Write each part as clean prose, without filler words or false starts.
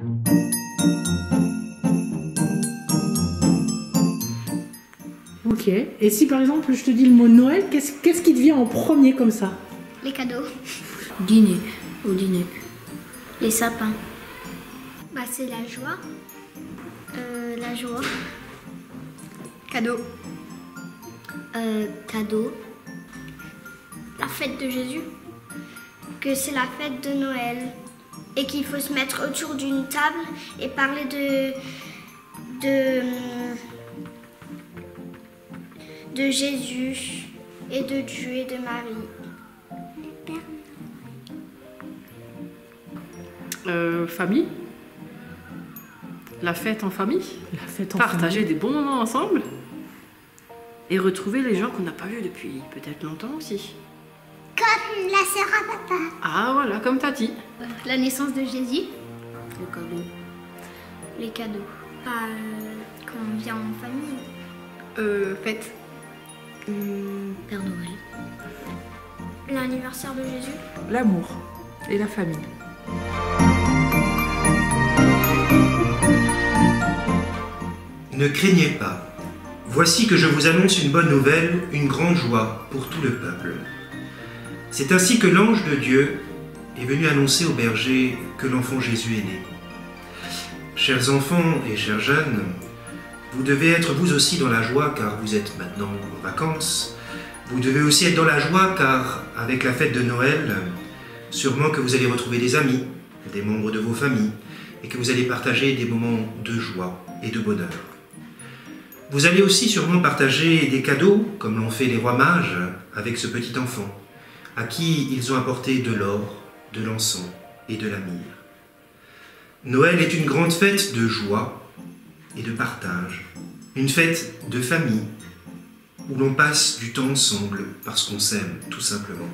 Ok. Et si par exemple je te dis le mot Noël, qu'est-ce qui te vient en premier comme ça? Les cadeaux. Dîner, au dîner. Les sapins. Bah, c'est la joie. La joie. Cadeau. Cadeau. La fête de Jésus. Que c'est la fête de Noël. Et qu'il faut se mettre autour d'une table et parler de Jésus et de Dieu et de Marie. Famille. La fête en famille. La fête en Partager famille. des bons moments ensemble. Et retrouver les gens qu'on n'a pas vus depuis peut-être longtemps aussi. Comme la sœur à papa. Ah voilà, comme t'as dit. La naissance de Jésus. Le cadeau. Les cadeaux. Bah, quand on vient en famille. Fête. Père Noël. L'anniversaire de Jésus. L'amour et la famille. Ne craignez pas. Voici que je vous annonce une bonne nouvelle, une grande joie pour tout le peuple. C'est ainsi que l'ange de Dieu est venu annoncer aux bergers que l'enfant Jésus est né. Chers enfants et chers jeunes, vous devez être vous aussi dans la joie car vous êtes maintenant en vacances. Vous devez aussi être dans la joie car avec la fête de Noël, sûrement que vous allez retrouver des amis, des membres de vos familles et que vous allez partager des moments de joie et de bonheur. Vous allez aussi sûrement partager des cadeaux, comme l'ont fait les rois mages avec ce petit enfant, à qui ils ont apporté de l'or, de l'encens et de la myrrhe. Noël est une grande fête de joie et de partage, une fête de famille, où l'on passe du temps ensemble parce qu'on s'aime, tout simplement.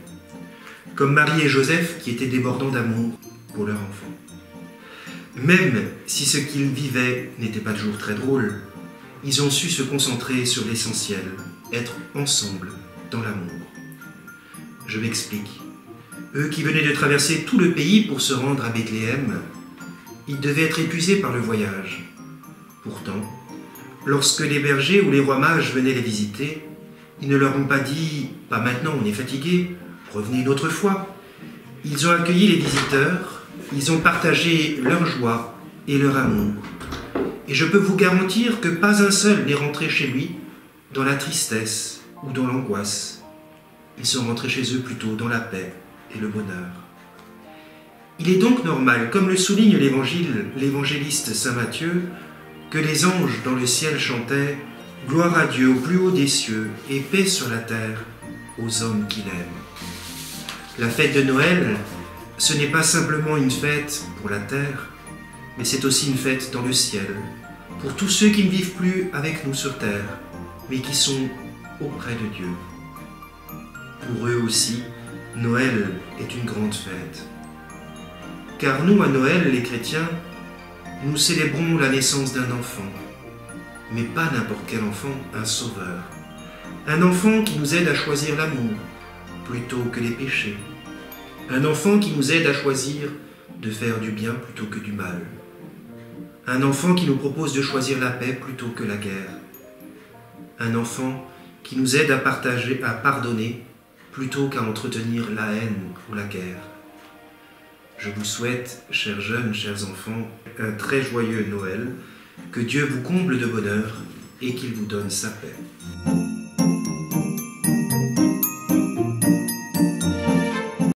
Comme Marie et Joseph qui étaient débordants d'amour pour leur enfant. Même si ce qu'ils vivaient n'était pas toujours très drôle, ils ont su se concentrer sur l'essentiel, être ensemble dans l'amour. Je m'explique. Eux qui venaient de traverser tout le pays pour se rendre à Bethléem, ils devaient être épuisés par le voyage. Pourtant, lorsque les bergers ou les rois mages venaient les visiter, ils ne leur ont pas dit « Pas maintenant, on est fatigué, revenez une autre fois ». Ils ont accueilli les visiteurs, ils ont partagé leur joie et leur amour. Et je peux vous garantir que pas un seul n'est rentré chez lui dans la tristesse ou dans l'angoisse. Ils sont rentrés chez eux plutôt dans la paix et le bonheur. Il est donc normal, comme le souligne l'évangéliste Saint Matthieu, que les anges dans le ciel chantaient « Gloire à Dieu au plus haut des cieux et paix sur la terre aux hommes qu'il aime ». La fête de Noël, ce n'est pas simplement une fête pour la terre, mais c'est aussi une fête dans le ciel, pour tous ceux qui ne vivent plus avec nous sur terre, mais qui sont auprès de Dieu. Pour eux aussi, Noël est une grande fête. Car nous, à Noël, les chrétiens, nous célébrons la naissance d'un enfant, mais pas n'importe quel enfant, un sauveur. Un enfant qui nous aide à choisir l'amour plutôt que les péchés. Un enfant qui nous aide à choisir de faire du bien plutôt que du mal. Un enfant qui nous propose de choisir la paix plutôt que la guerre. Un enfant qui nous aide à partager, à pardonner plutôt qu'à entretenir la haine ou la guerre. Je vous souhaite, chers jeunes, chers enfants, un très joyeux Noël, que Dieu vous comble de bonheur et qu'il vous donne sa paix.